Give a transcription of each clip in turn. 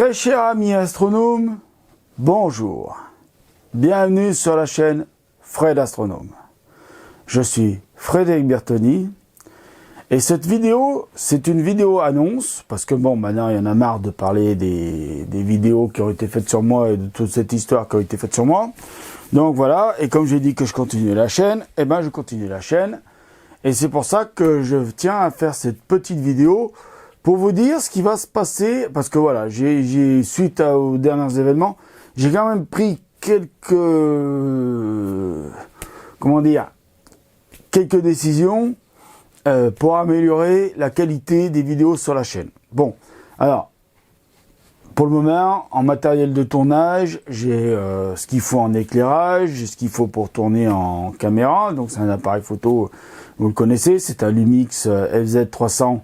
Très cher ami astronome, bonjour. Bienvenue sur la chaîne Fred Astronome. Je suis Frédéric Bertoni et cette vidéo, c'est une vidéo annonce parce que bon, maintenant il y en a marre de parler des vidéos qui ont été faites sur moi et de toute cette histoire qui a été faite sur moi. Donc voilà, et comme j'ai dit que je continue la chaîne, eh ben je continue la chaîne. Et c'est pour ça que je tiens à faire cette petite vidéo pour vous dire ce qui va se passer, parce que voilà, suite aux derniers événements, j'ai quand même pris quelques décisions pour améliorer la qualité des vidéos sur la chaîne. Bon, alors, pour le moment, en matériel de tournage, j'ai ce qu'il faut en éclairage, j'ai ce qu'il faut pour tourner en caméra, donc c'est un appareil photo, vous le connaissez, c'est un Lumix FZ300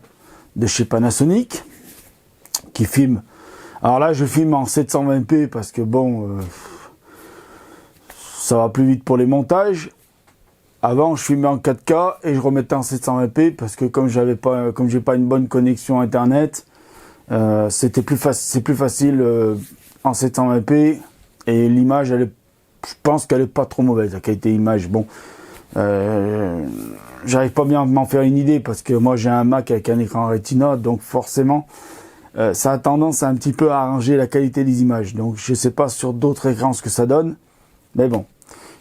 de chez Panasonic, qui filme. Alors là, je filme en 720p parce que bon, ça va plus vite pour les montages. Avant, je filmais en 4K et je remettais en 720p parce que comme j'ai pas une bonne connexion internet, c'est plus facile en 720p et l'image, je pense qu'elle est pas trop mauvaise, la qualité image. Bon, j'arrive pas bien à m'en faire une idée parce que moi j'ai un Mac avec un écran Retina, donc forcément ça a tendance à un petit peu à arranger la qualité des images. Donc je sais pas sur d'autres écrans ce que ça donne, mais bon,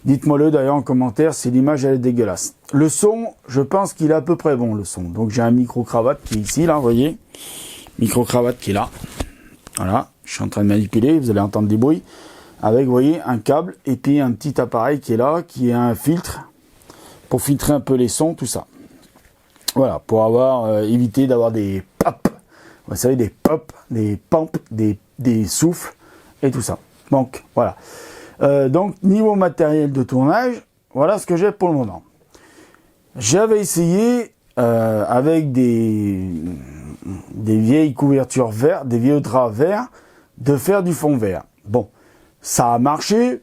dites-moi-le d'ailleurs en commentaire si l'image elle est dégueulasse. Le son, je pense qu'il est à peu près bon le son. Donc j'ai un micro-cravate qui est ici là, vous voyez, micro-cravate qui est là. Voilà, je suis en train de manipuler, vous allez entendre des bruits. Avec, vous voyez, un câble et puis un petit appareil qui est là, qui est un filtre pour filtrer un peu les sons, tout ça. Voilà, pour éviter d'avoir des pop, vous savez, des pop, des pumps, des souffles et tout ça. Donc, voilà. Donc, niveau matériel de tournage, voilà ce que j'ai pour le moment. J'avais essayé avec des vieilles couvertures vertes, des vieux draps verts, de faire du fond vert. Bon, ça a marché,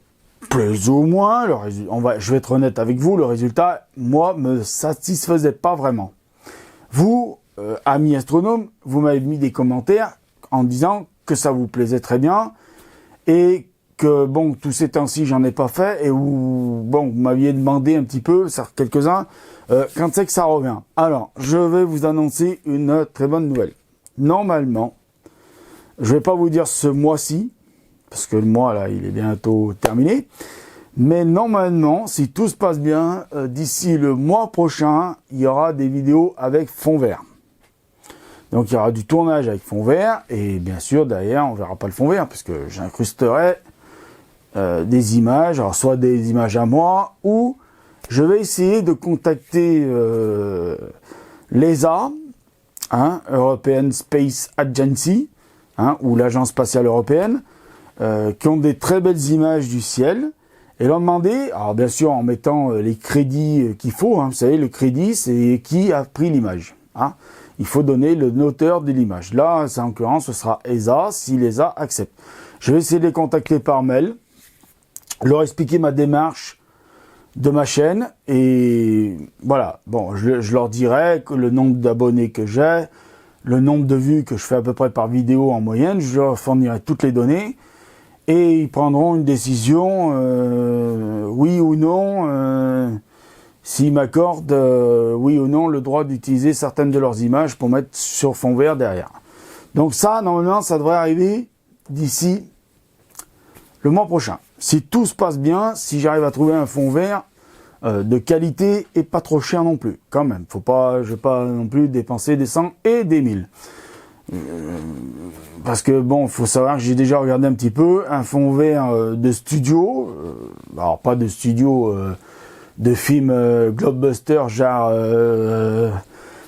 plus ou moins. Je vais être honnête avec vous, le résultat, moi, me satisfaisait pas vraiment. Vous, amis astronomes, vous m'avez mis des commentaires en disant que ça vous plaisait très bien et que, bon, tous ces temps-ci, j'en ai pas fait et bon, vous m'aviez demandé un petit peu, quelques-uns, quand c'est que ça revient. Alors, je vais vous annoncer une très bonne nouvelle. Normalement, je vais pas vous dire ce mois-ci, parce que le mois, là, il est bientôt terminé. Mais normalement, si tout se passe bien, d'ici le mois prochain, il y aura des vidéos avec fond vert. Donc, il y aura du tournage avec fond vert. Et bien sûr, derrière, on verra pas le fond vert, parce que j'incrusterai des images. Alors, soit des images à moi, ou je vais essayer de contacter l'ESA, European Space Agency, ou l'Agence Spatiale Européenne, qui ont des très belles images du ciel, et leur demander, alors bien sûr en mettant les crédits qu'il faut, vous savez, le crédit c'est qui a pris l'image. Il faut donner l'auteur de l'image. Là, en l'occurrence, ce sera ESA, si l'ESA accepte. Je vais essayer de les contacter par mail, leur expliquer ma démarche de ma chaîne, et voilà, bon, je leur dirai que le nombre d'abonnés que j'ai, le nombre de vues que je fais à peu près par vidéo en moyenne, je leur fournirai toutes les données, et ils prendront une décision, oui ou non, s'ils m'accordent, oui ou non, le droit d'utiliser certaines de leurs images pour mettre sur fond vert derrière. Donc ça, normalement, ça devrait arriver d'ici le mois prochain. Si tout se passe bien, si j'arrive à trouver un fond vert de qualité et pas trop cher non plus, quand même. Je vais pas non plus dépenser des 100 et des 1000. Parce que bon, faut savoir que j'ai déjà regardé un petit peu un fond vert de studio, alors pas de studio de films blockbuster genre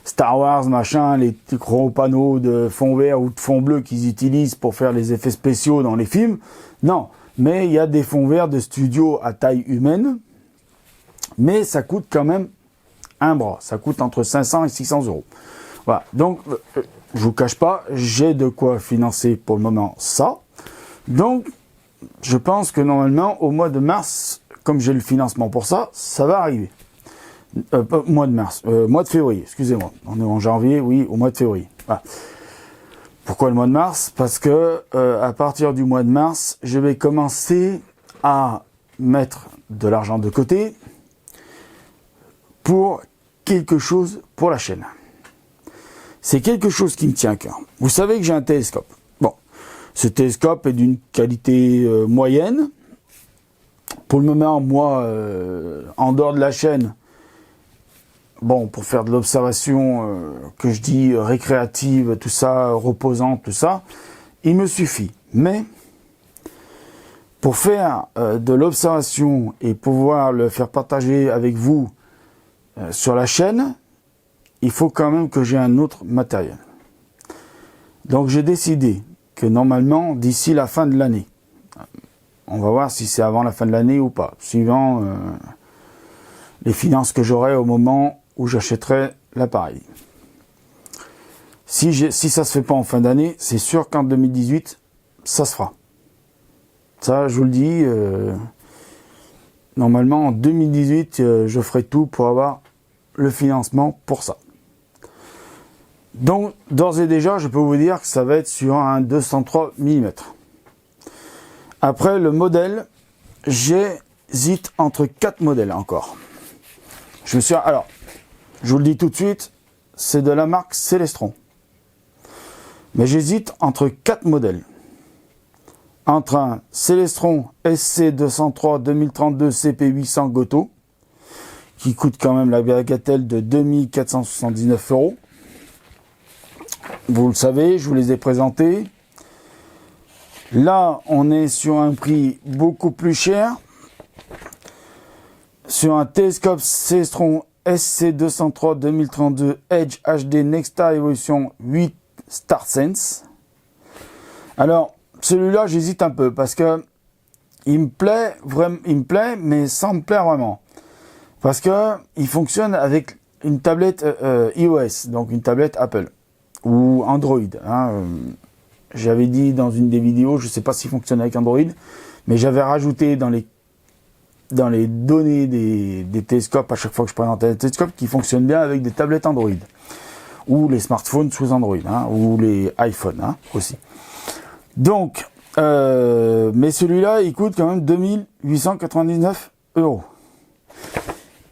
Star Wars machin, les gros panneaux de fond vert ou de fond bleu qu'ils utilisent pour faire les effets spéciaux dans les films. Non, mais il y a des fonds verts de studio à taille humaine, mais ça coûte quand même un bras, ça coûte entre 500 et 600 euros. Voilà, donc je vous cache pas, j'ai de quoi financer pour le moment ça. Donc, je pense que normalement, au mois de mars, comme j'ai le financement pour ça, ça va arriver. Mois de mars, mois de février, excusez-moi. On est en janvier, oui, au mois de février. Voilà. Pourquoi le mois de mars? Parce que à partir du mois de mars, je vais commencer à mettre de l'argent de côté pour quelque chose pour la chaîne. C'est quelque chose qui me tient à cœur. Vous savez que j'ai un télescope. Bon, ce télescope est d'une qualité moyenne. Pour le moment, moi, en dehors de la chaîne, bon, pour faire de l'observation, que je dis récréative, tout ça, reposante, tout ça, il me suffit. Mais pour faire de l'observation et pouvoir le faire partager avec vous sur la chaîne, il faut quand même que j'ai un autre matériel. Donc j'ai décidé que normalement, d'ici la fin de l'année, on va voir si c'est avant la fin de l'année ou pas, suivant les finances que j'aurai au moment où j'achèterai l'appareil. Si ça se fait pas en fin d'année, c'est sûr qu'en 2018, ça se fera. Ça, je vous le dis, normalement en 2018, je ferai tout pour avoir le financement pour ça. Donc, d'ores et déjà, je peux vous dire que ça va être sur un 203 mm. Après, le modèle, j'hésite entre 4 modèles encore. Alors, je vous le dis tout de suite, c'est de la marque Celestron. Mais j'hésite entre 4 modèles. Entre un Celestron SC203 2032 CP800 Goto, qui coûte quand même la bagatelle de 2479 €. Vous le savez, je vous les ai présentés. Là, on est sur un prix beaucoup plus cher. Sur un télescope Celestron SC203 2032 Edge HD Nexta Evolution 8 StarSense. Alors, celui-là, j'hésite un peu parce que il me plaît, mais sans me plaire vraiment. Parce que il fonctionne avec une tablette iOS, donc une tablette Apple ou Android. J'avais dit dans une des vidéos, je ne sais pas s'il fonctionne avec Android, mais j'avais rajouté dans les données des télescopes, à chaque fois que je présentais un télescope, qui fonctionne bien avec des tablettes Android ou les smartphones sous Android, ou les iPhones aussi. Donc, mais celui-là, il coûte quand même 2899 €.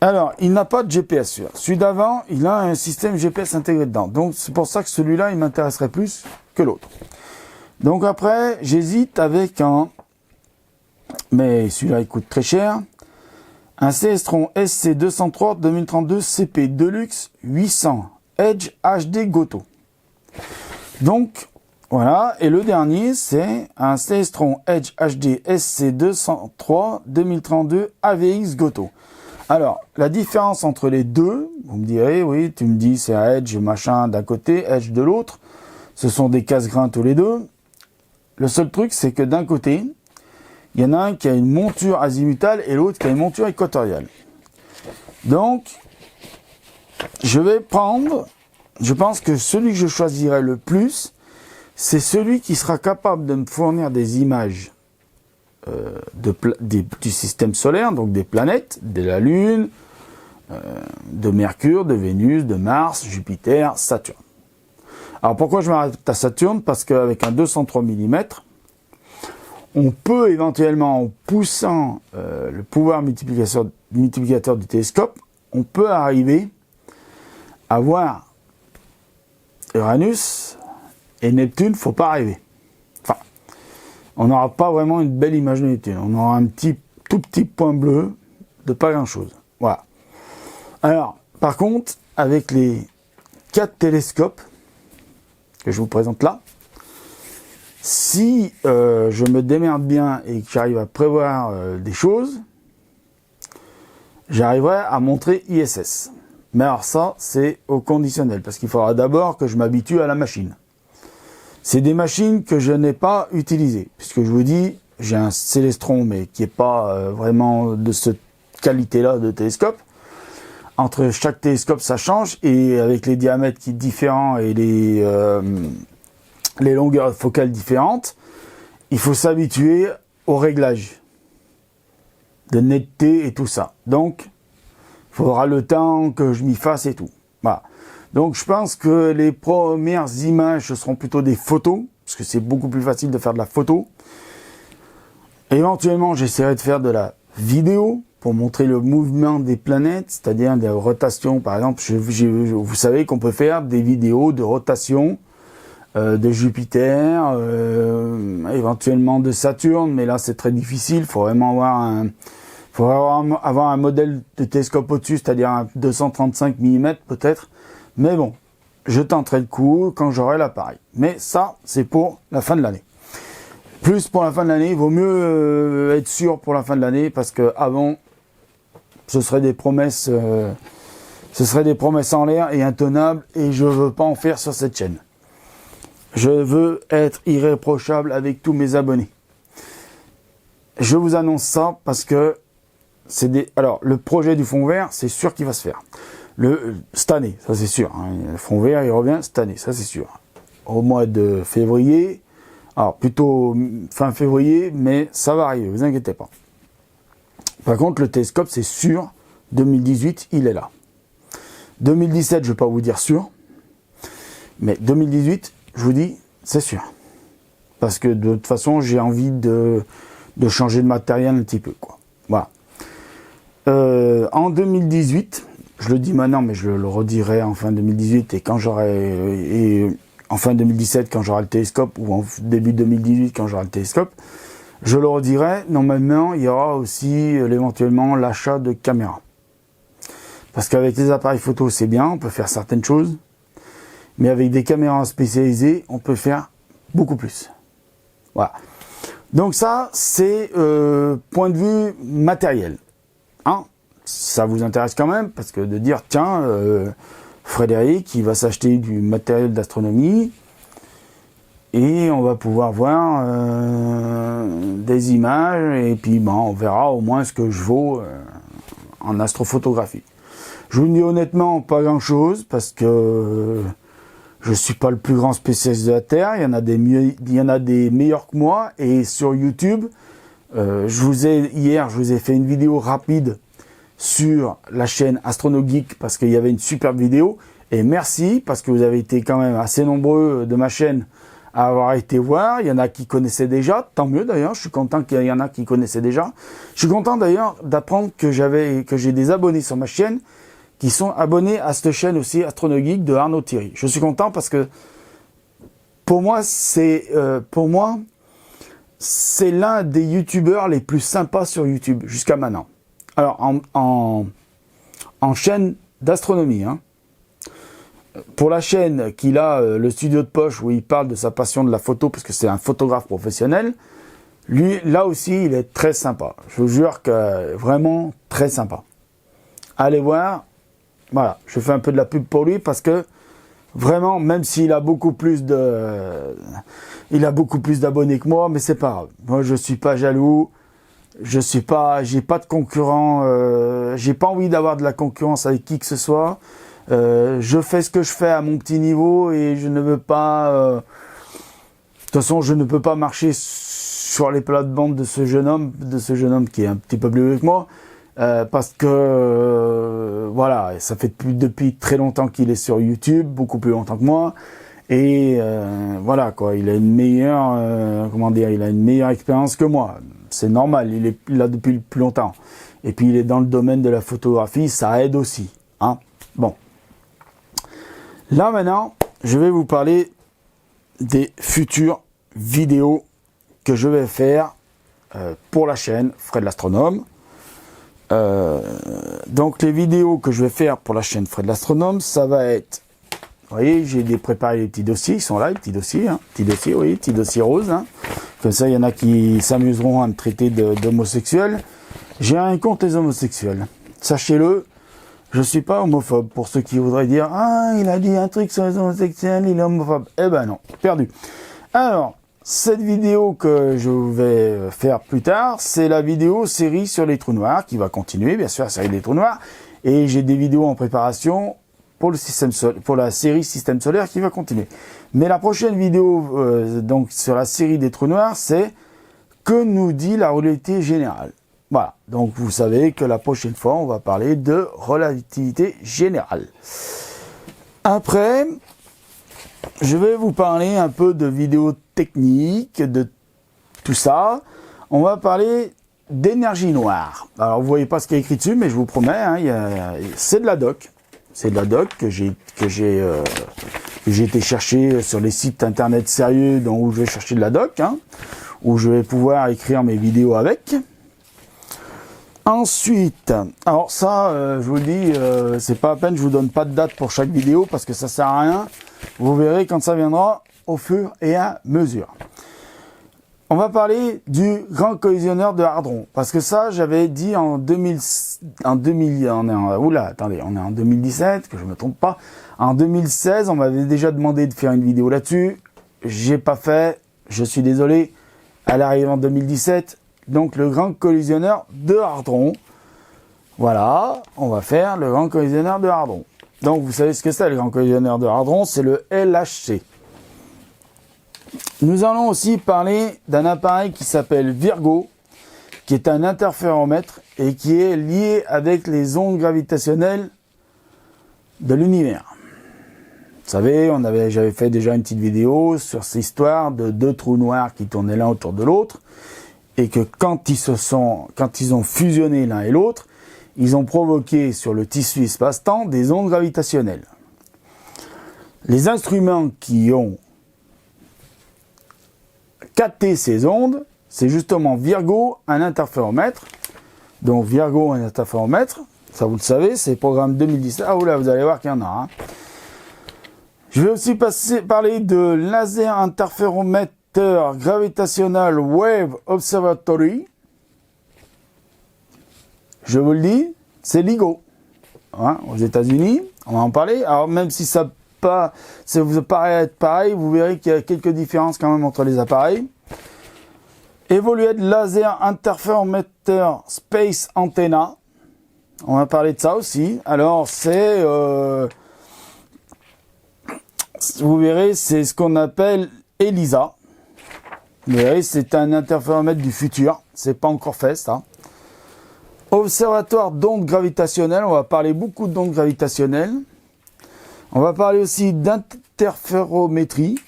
Alors, il n'a pas de GPS celui-là. Celui d'avant, il a un système GPS intégré dedans. Donc, c'est pour ça que celui-là, il m'intéresserait plus que l'autre. Donc après, j'hésite avec mais celui-là, il coûte très cher. Un Celestron SC203 2032 CP Deluxe 800 Edge HD Goto. Donc, voilà. Et le dernier, c'est un Celestron Edge HD SC203 2032 AVX Goto. Alors, la différence entre les deux, vous me direz, oui, tu me dis c'est un Edge machin d'un côté, Edge de l'autre. Ce sont des casse-grains tous les deux. Le seul truc, c'est que d'un côté, il y en a un qui a une monture azimutale et l'autre qui a une monture équatoriale. Donc, je pense que celui que je choisirai le plus, c'est celui qui sera capable de me fournir des images du système solaire, donc des planètes, de la Lune, de Mercure, de Vénus, de Mars, Jupiter, Saturne. Alors pourquoi je m'arrête à Saturne? Parce qu'avec un 203 mm, on peut éventuellement, en poussant le pouvoir multiplicateur du télescope, on peut arriver à voir Uranus et Neptune, faut pas rêver. Enfin, on n'aura pas vraiment une belle image de Neptune. On aura un tout petit point bleu de pas grand-chose. Voilà. Alors, par contre, avec les 4 télescopes que je vous présente là, si je me démerde bien et que j'arrive à prévoir des choses, j'arriverai à montrer ISS. Mais alors ça, c'est au conditionnel, parce qu'il faudra d'abord que je m'habitue à la machine. C'est des machines que je n'ai pas utilisées, puisque je vous dis, j'ai un Celestron, mais qui n'est pas vraiment de cette qualité-là de télescope. Entre chaque télescope, ça change, et avec les diamètres qui sont différents et les longueurs focales différentes, il faut s'habituer au réglage de netteté et tout ça. Donc, il faudra le temps que je m'y fasse et tout. Voilà. Donc je pense que les premières images, ce seront plutôt des photos, parce que c'est beaucoup plus facile de faire de la photo. Éventuellement, j'essaierai de faire de la vidéo pour montrer le mouvement des planètes, c'est-à-dire des rotations. Par exemple, vous savez qu'on peut faire des vidéos de rotation de Jupiter, éventuellement de Saturne, mais là c'est très difficile. Il faut vraiment avoir un modèle de télescope au-dessus, c'est-à-dire un 235 mm peut-être. Mais bon, je tenterai le coup quand j'aurai l'appareil. Mais ça, c'est pour la fin de l'année. Plus pour la fin de l'année, il vaut mieux être sûr pour la fin de l'année, parce que avant, ce seraient des promesses en l'air et intenables, et je veux pas en faire sur cette chaîne. Je veux être irréprochable avec tous mes abonnés. Je vous annonce ça parce que alors, le projet du fond vert, c'est sûr qu'il va se faire. Cette année, ça c'est sûr. Hein. Le fond vert, il revient cette année, ça c'est sûr. Au mois de février, alors plutôt fin février, mais ça va arriver, vous inquiétez pas. Par contre, le télescope, c'est sûr, 2018, il est là. 2017, je ne vais pas vous dire sûr, mais 2018, je vous dis, c'est sûr. Parce que de toute façon, j'ai envie de changer de matériel un petit peu, quoi. Voilà. En 2018, je le dis maintenant, mais je le redirai en fin 2018 et en fin 2017 quand j'aurai le télescope, ou en début 2018 quand j'aurai le télescope, je le redirai. Normalement, il y aura aussi éventuellement l'achat de caméras. Parce qu'avec les appareils photo, c'est bien, on peut faire certaines choses. Mais avec des caméras spécialisées, on peut faire beaucoup plus. Voilà. Donc ça, c'est point de vue matériel. Hein, ça vous intéresse quand même, parce que de dire, tiens, Frédéric, il va s'acheter du matériel d'astronomie, et on va pouvoir voir des images, et puis bon, on verra au moins ce que je vaux en astrophotographie. Je vous dis honnêtement, pas grand-chose, parce que je suis pas le plus grand spécialiste de la Terre. Il y en a des meilleurs que moi. Et sur YouTube, hier, je vous ai fait une vidéo rapide sur la chaîne AstronoGeek, parce qu'il y avait une superbe vidéo. Et merci, parce que vous avez été quand même assez nombreux de ma chaîne à avoir été voir. Il y en a qui connaissaient déjà, tant mieux d'ailleurs. Je suis content qu'il y en a qui connaissaient déjà. Je suis content d'ailleurs d'apprendre que j'ai des abonnés sur ma chaîne qui sont abonnés à cette chaîne aussi, AstronoGeek, de Arnaud Thierry. Je suis content parce que pour moi, c'est l'un des youtubeurs les plus sympas sur YouTube jusqu'à maintenant. Alors, en chaîne d'astronomie, hein. Pour la chaîne qu'il a, le studio de poche, où il parle de sa passion de la photo, parce que c'est un photographe professionnel, lui, là aussi, il est très sympa. Je vous jure que vraiment très sympa. Allez voir. Voilà, je fais un peu de la pub pour lui, parce que vraiment, même s'il a beaucoup plus d'abonnés que moi, mais c'est pas grave. Moi, je suis pas jaloux. J'ai pas de concurrent. J'ai pas envie d'avoir de la concurrence avec qui que ce soit. Je fais ce que je fais à mon petit niveau, et je ne veux pas. De toute façon, je ne peux pas marcher sur les plates-bandes de ce jeune homme qui est un petit peu plus vieux que moi. Parce que voilà, ça fait depuis très longtemps qu'il est sur YouTube, beaucoup plus longtemps que moi, et voilà quoi, il a une meilleure expérience que moi. C'est normal, il est là depuis plus longtemps, et puis il est dans le domaine de la photographie, ça aide aussi, hein. Bon, là maintenant, je vais vous parler des futures vidéos que je vais faire pour la chaîne Fred l'Astronome. Donc les vidéos que je vais faire pour la chaîne Fred l'Astronome, ça va être, vous voyez, j'ai préparé les petits dossiers, ils sont là, les petits dossiers, hein, petits dossiers roses, hein. Comme ça il y en a qui s'amuseront à me traiter d'homosexuel. J'ai rien contre les homosexuels, sachez-le, je suis pas homophobe. Pour ceux qui voudraient dire, ah, il a dit un truc sur les homosexuels, il est homophobe, eh ben non, perdu. Alors, cette vidéo que je vais faire plus tard, c'est la vidéo série sur les trous noirs, qui va continuer, bien sûr, la série des trous noirs. Et j'ai des vidéos en préparation pour la série Système solaire qui va continuer. Mais la prochaine vidéo, donc sur la série des trous noirs, c'est que nous dit la relativité générale. Voilà, donc vous savez que la prochaine fois, on va parler de relativité générale. Après, je vais vous parler un peu de vidéos techniques, de tout ça. On va parler d'énergie noire. Alors, vous voyez pas ce qu'il y a écrit dessus, mais je vous promets, hein, c'est de la doc. C'est de la doc que j'ai été chercher sur les sites internet sérieux, où je vais chercher de la doc, hein, où je vais pouvoir écrire mes vidéos avec. Ensuite, alors ça, je vous le dis, c'est pas à peine, je vous donne pas de date pour chaque vidéo parce que ça sert à rien. Vous verrez quand ça viendra au fur et à mesure. On va parler du grand collisionneur de Ardron parce que ça, j'avais dit en 2017, que je me trompe pas. En 2016, on m'avait déjà demandé de faire une vidéo là-dessus. J'ai pas fait, je suis désolé. Elle arrive en 2017. Donc le grand collisionneur de Ardron. Voilà, on va faire le grand collisionneur de Ardron. Donc vous savez ce que c'est le grand collisionneur de Ardron, c'est le LHC. Nous allons aussi parler d'un appareil qui s'appelle Virgo, qui est un interféromètre et qui est lié avec les ondes gravitationnelles de l'univers. Vous savez, j'avais fait déjà une petite vidéo sur cette histoire de deux trous noirs qui tournaient l'un autour de l'autre. Et que quand ils ont fusionné l'un et l'autre, ils ont provoqué sur le tissu espace-temps des ondes gravitationnelles. Les instruments qui ont capté ces ondes, c'est justement Virgo, un interféromètre. Donc Virgo, un interféromètre, ça vous le savez, c'est le programme 2017. Ah oula, vous allez voir qu'il y en a. Hein. Je vais aussi parler de laser interféromètre Gravitational Wave Observatory. Je vous le dis, c'est LIGO. Hein, aux États-Unis, on va en parler. Alors même si ça vous paraît être pareil, vous verrez qu'il y a quelques différences quand même entre les appareils. Evoluted Laser Interferometer Space Antenna. On va parler de ça aussi. Alors c'est, vous verrez, c'est ce qu'on appelle ELISA. Vous verrez, c'est un interféromètre du futur. C'est pas encore fait, ça. Observatoire d'ondes gravitationnelles. On va parler beaucoup d'ondes gravitationnelles. On va parler aussi d'interférométrie.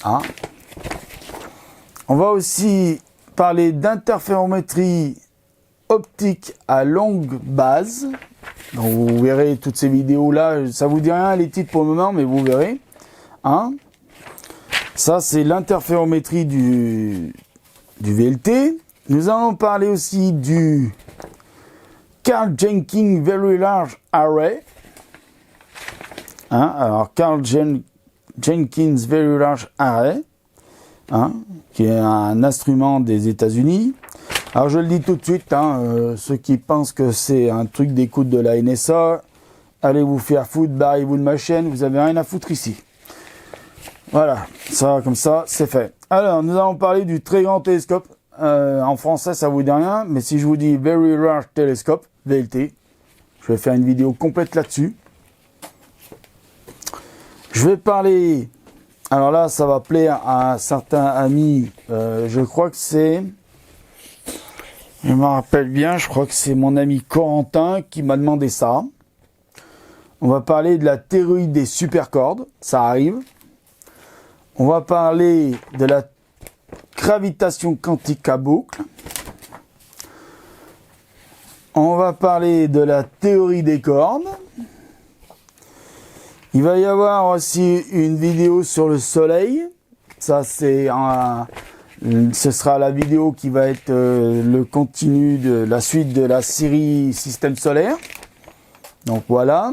Hein. On va aussi parler d'interférométrie optique à longue base. Donc, vous verrez toutes ces vidéos-là. Ça vous dit rien, les titres pour le moment, mais vous verrez. Hein. Ça, c'est l'interférométrie du VLT. Nous allons parler aussi du Carl Jenkins Very Large Array. Hein, alors, Carl Jenkins Very Large Array, hein, qui est un instrument des États-Unis. Alors, je le dis tout de suite, hein, ceux qui pensent que c'est un truc d'écoute de la NSA, allez vous faire foutre, barrez-vous de ma chaîne, vous avez rien à foutre ici. Voilà, ça comme ça, c'est fait. Alors, nous allons parler du très grand télescope. En français, ça vous dit rien, mais si je vous dis Very Large Telescope, VLT, je vais faire une vidéo complète là-dessus. Je vais parler, alors là, ça va plaire à certains amis, je crois que c'est, je me rappelle bien, je crois que c'est mon ami Corentin qui m'a demandé ça. On va parler de la théorie des supercordes, ça arrive. On va parler de la gravitation quantique à boucle. On va parler de la théorie des cordes. Il va y avoir aussi une vidéo sur le soleil. Ça, ce sera la vidéo qui va être le continu de la suite de la série Système solaire. Donc voilà.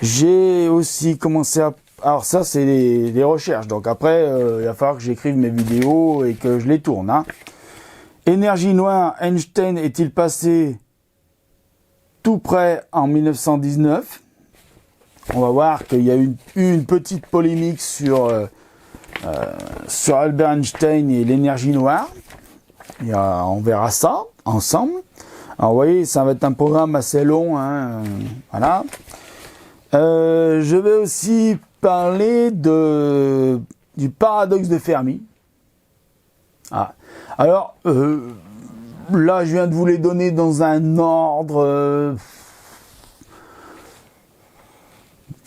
J'ai aussi commencé à... Alors ça, c'est les recherches. Donc après, il va falloir que j'écrive mes vidéos et que je les tourne. Hein. Énergie noire, Einstein est-il passé tout près en 1919 ? On va voir qu'il y a eu une petite polémique sur Albert Einstein et l'énergie noire. On verra ça ensemble. Alors vous voyez, ça va être un programme assez long. Hein, voilà. Je vais aussi parler du paradoxe de Fermi. Ah. Alors, là, je viens de vous les donner dans un ordre...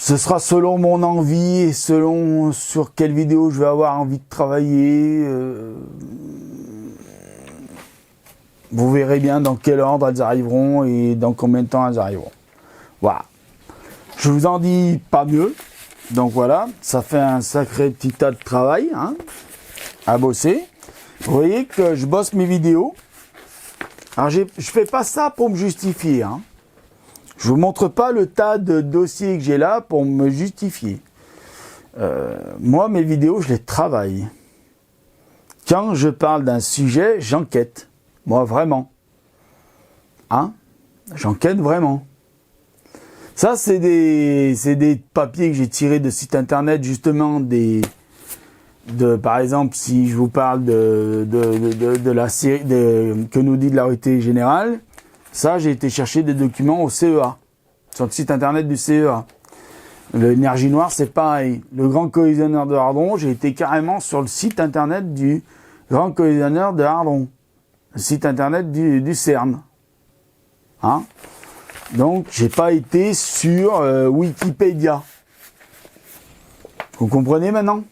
Ce sera selon mon envie et selon sur quelle vidéo je vais avoir envie de travailler. Vous verrez bien dans quel ordre elles arriveront et dans combien de temps elles arriveront. Voilà. Je vous en dis pas mieux. Donc voilà, ça fait un sacré petit tas de travail hein, à bosser. Vous voyez que je bosse mes vidéos. Alors je fais pas ça pour me justifier. Hein. Je vous montre pas le tas de dossiers que j'ai là pour me justifier. Moi, mes vidéos, je les travaille. Quand je parle d'un sujet, j'enquête. Moi, vraiment. Hein? J'enquête vraiment. Ça, c'est des papiers que j'ai tirés de sites internet, justement, par exemple, si je vous parle de la série que nous dit de la vérité générale, ça, j'ai été chercher des documents au CEA, sur le site internet du CEA. L'énergie noire, c'est pareil. Le grand collisionneur de Hadron, j'ai été carrément sur le site internet du grand collisionneur de Hadron. Le site internet du CERN. Hein? Donc, j'ai pas été sur Wikipédia. Vous comprenez maintenant?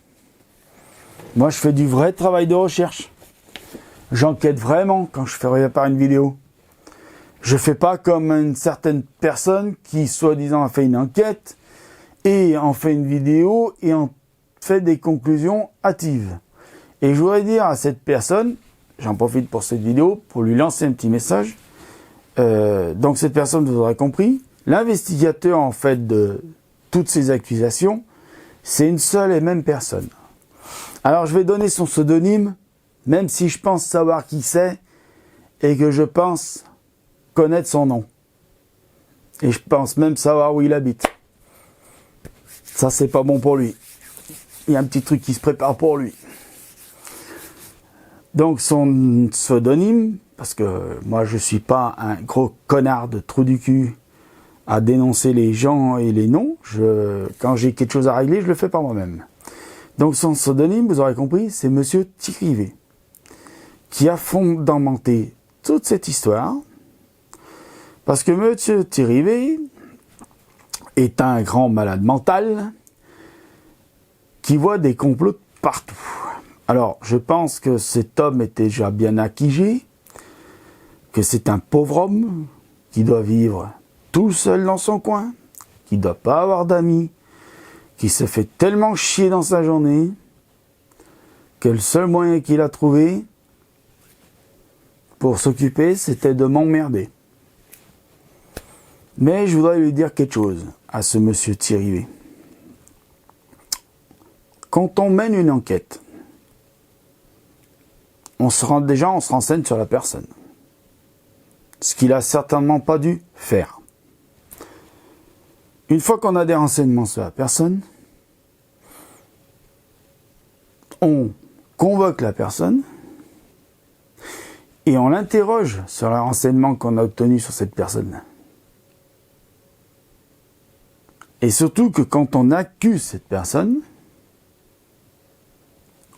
Moi, je fais du vrai travail de recherche. J'enquête vraiment quand je fais pas une vidéo. Je fais pas comme une certaine personne qui, soi-disant, a fait une enquête et en fait une vidéo et en fait des conclusions hâtives. Et je voudrais dire à cette personne, j'en profite pour cette vidéo, pour lui lancer un petit message. Donc cette personne, vous aurez compris, l'investigateur en fait de toutes ces accusations, c'est une seule et même personne. Alors je vais donner son pseudonyme, même si je pense savoir qui c'est et que je pense connaître son nom. Et je pense même savoir où il habite. Ça, c'est pas bon pour lui. Il y a un petit truc qui se prépare pour lui. Donc son pseudonyme, parce que moi je suis pas un gros connard de trou du cul à dénoncer les gens et les noms. Quand j'ai quelque chose à régler, je le fais par moi-même. Donc son pseudonyme, vous aurez compris, c'est Monsieur Thirivé, qui a fondamenté toute cette histoire. Parce que Monsieur Thirivé est un grand malade mental qui voit des complots partout. Alors, je pense que cet homme est déjà bien acquigé, que c'est un pauvre homme qui doit vivre tout seul dans son coin, qui ne doit pas avoir d'amis, qui se fait tellement chier dans sa journée, que le seul moyen qu'il a trouvé pour s'occuper, c'était de m'emmerder. Mais je voudrais lui dire quelque chose à ce monsieur Thirivé. Quand on mène une enquête, on se renseigne sur la personne. Ce qu'il a certainement pas dû faire. Une fois qu'on a des renseignements sur la personne, on convoque la personne et on l'interroge sur les renseignements qu'on a obtenus sur cette personne. Et surtout que quand on accuse cette personne,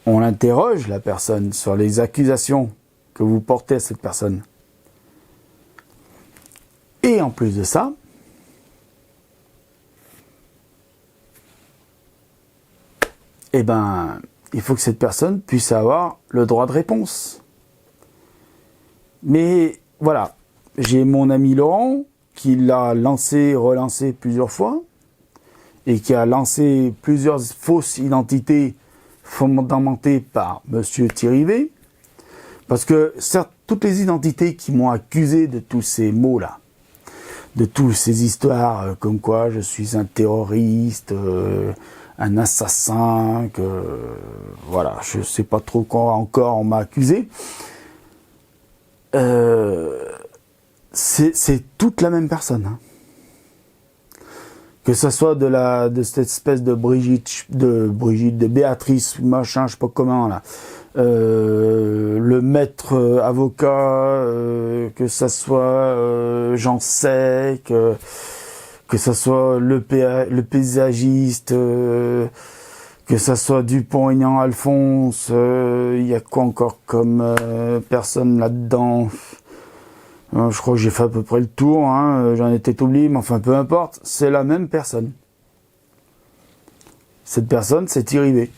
on interroge la personne sur les accusations que vous portez à cette personne. Et en plus de ça, il faut que cette personne puisse avoir le droit de réponse. Mais voilà, j'ai mon ami Laurent qui l'a relancé plusieurs fois et qui a lancé plusieurs fausses identités fondamentées par Monsieur Thirivé. Parce que certes, toutes les identités qui m'ont accusé de tous ces mots-là, de toutes ces histoires comme quoi je suis un terroriste, un assassin, voilà, je sais pas trop quoi encore on m'a accusé. C'est toute la même personne. Hein. Que ça soit de cette espèce de Béatrice, machin, je sais pas comment là. Le maître avocat, que ça soit Jean Sec, que ça soit le paysagiste, que ça soit Dupont-Aignan Alphonse, il y a quoi encore comme personne là-dedans? Je crois que j'ai fait à peu près le tour, hein, j'en ai peut-être oublié, mais enfin peu importe, c'est la même personne. Cette personne, c'est Thierry V.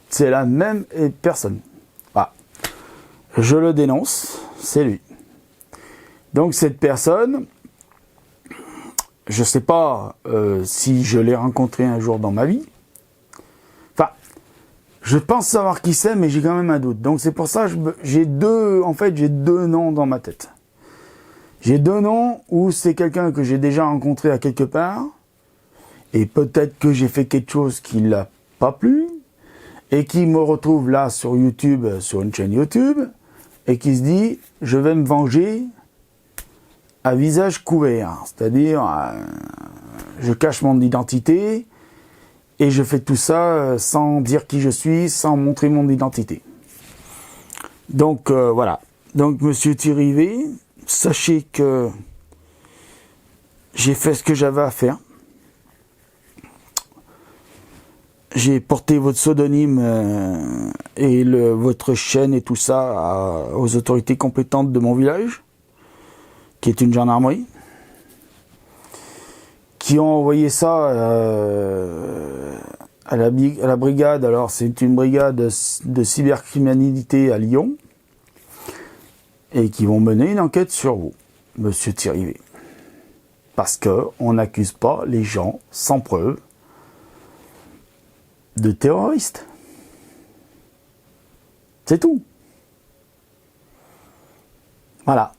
C'est la même personne. Voilà. Je le dénonce, c'est lui. Donc cette personne, je ne sais pas si je l'ai rencontré un jour dans ma vie. Enfin, je pense savoir qui c'est, mais j'ai quand même un doute. Donc c'est pour ça que j'ai deux noms dans ma tête. J'ai deux noms où c'est quelqu'un que j'ai déjà rencontré à quelque part, et peut-être que j'ai fait quelque chose qui l'a pas plu, et qui me retrouve là sur YouTube, sur une chaîne YouTube, et qui se dit, je vais me venger à visage couvert. C'est-à-dire, je cache mon identité, et je fais tout ça sans dire qui je suis, sans montrer mon identité. Donc, voilà. Donc, monsieur Thierry V, sachez que j'ai fait ce que j'avais à faire. J'ai porté votre pseudonyme et votre chaîne et tout ça aux autorités compétentes de mon village, qui est une gendarmerie, qui ont envoyé ça à la brigade. Alors c'est une brigade de cybercriminalité à Lyon, et qui vont mener une enquête sur vous, monsieur Thierry V. Parce qu'on n'accuse pas les gens sans preuve de terroristes. C'est tout. Voilà.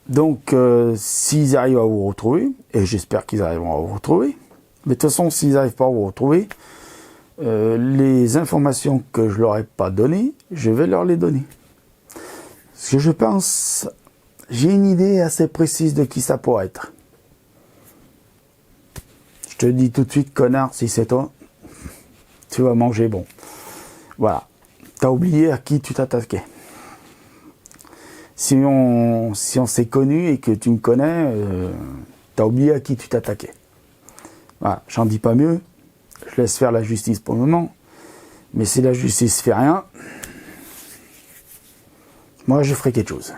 Donc, s'ils arrivent à vous retrouver, et j'espère qu'ils arriveront à vous retrouver, mais de toute façon, s'ils n'arrivent pas à vous retrouver, les informations que je leur ai pas données, je vais leur les donner. Parce que je pense, j'ai une idée assez précise de qui ça pourrait être. Je te dis tout de suite, connard, si c'est toi, tu vas manger bon. Voilà. T'as oublié à qui tu t'attaquais. Si on s'est connu et que tu me connais, t'as oublié à qui tu t'attaquais. Voilà. J'en dis pas mieux. Je laisse faire la justice pour le moment. Mais si la justice fait rien, moi je ferai quelque chose.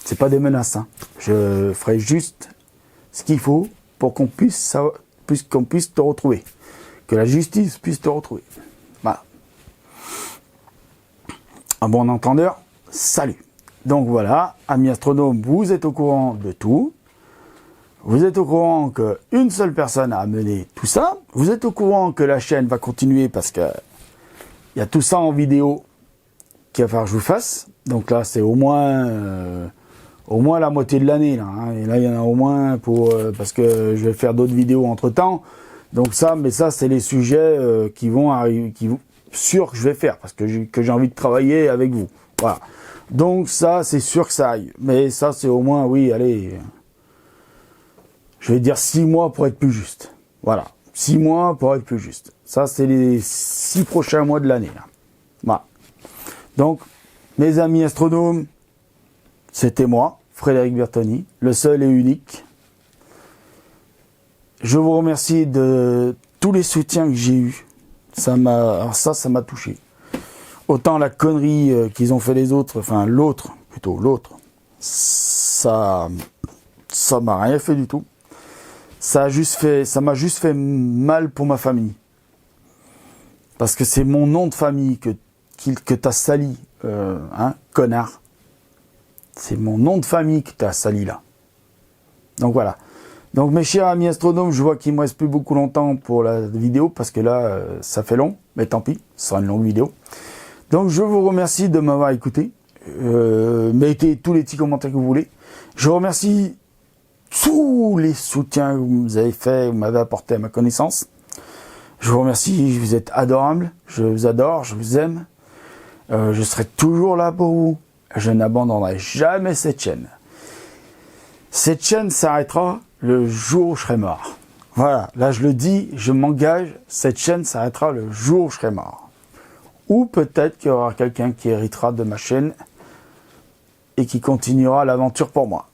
C'est pas des menaces, hein. Je ferai juste ce qu'il faut pour qu'on puisse te retrouver. Que la justice puisse te retrouver. Voilà. Un bon entendeur, salut. Donc voilà, amis astronomes, vous êtes au courant de tout. Vous êtes au courant qu'une seule personne a amené tout ça. Vous êtes au courant que la chaîne va continuer parce que il y a tout ça en vidéo qu'il va falloir que je vous fasse. Donc là, c'est au moins la moitié de l'année. Là, hein. Et là, il y en a au moins parce que je vais faire d'autres vidéos entre-temps. Donc ça, mais ça, c'est les sujets qui vont arriver, sûr que je vais faire, parce que j'ai envie de travailler avec vous. Voilà. Donc ça, c'est sûr que ça aille. Mais ça, c'est au moins, oui, allez, je vais dire 6 mois pour être plus juste. Voilà. 6 mois pour être plus juste. Ça, c'est les 6 prochains mois de l'année. Voilà. Donc, mes amis astronomes, c'était moi, Frédéric Bertoni, le seul et unique. Je vous remercie de tous les soutiens que j'ai eus. Ça m'a touché. Autant la connerie qu'ils ont fait les autres, enfin l'autre, ça m'a rien fait du tout. Ça m'a juste fait mal pour ma famille. Parce que c'est mon nom de famille que t'as sali, hein, connard. C'est mon nom de famille que t'as sali là. Donc voilà. Donc mes chers amis astronomes, je vois qu'il me reste plus beaucoup longtemps pour la vidéo, parce que là, ça fait long, mais tant pis, ce sera une longue vidéo. Donc je vous remercie de m'avoir écouté. Mettez tous les petits commentaires que vous voulez. Je vous remercie tous les soutiens que vous avez fait, vous m'avez apporté à ma connaissance. Je vous remercie, vous êtes adorables, je vous adore, je vous aime. Je serai toujours là pour vous. Je n'abandonnerai jamais cette chaîne. Cette chaîne s'arrêtera le jour où je serai mort. Voilà, là je le dis, je m'engage, cette chaîne s'arrêtera le jour où je serai mort. Ou peut-être qu'il y aura quelqu'un qui héritera de ma chaîne et qui continuera l'aventure pour moi.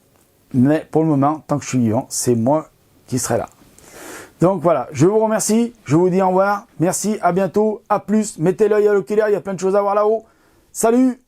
Mais pour le moment, tant que je suis vivant, c'est moi qui serai là. Donc voilà, je vous remercie, je vous dis au revoir, merci, à bientôt, à plus, mettez l'œil à l'oculaire, il y a plein de choses à voir là-haut. Salut!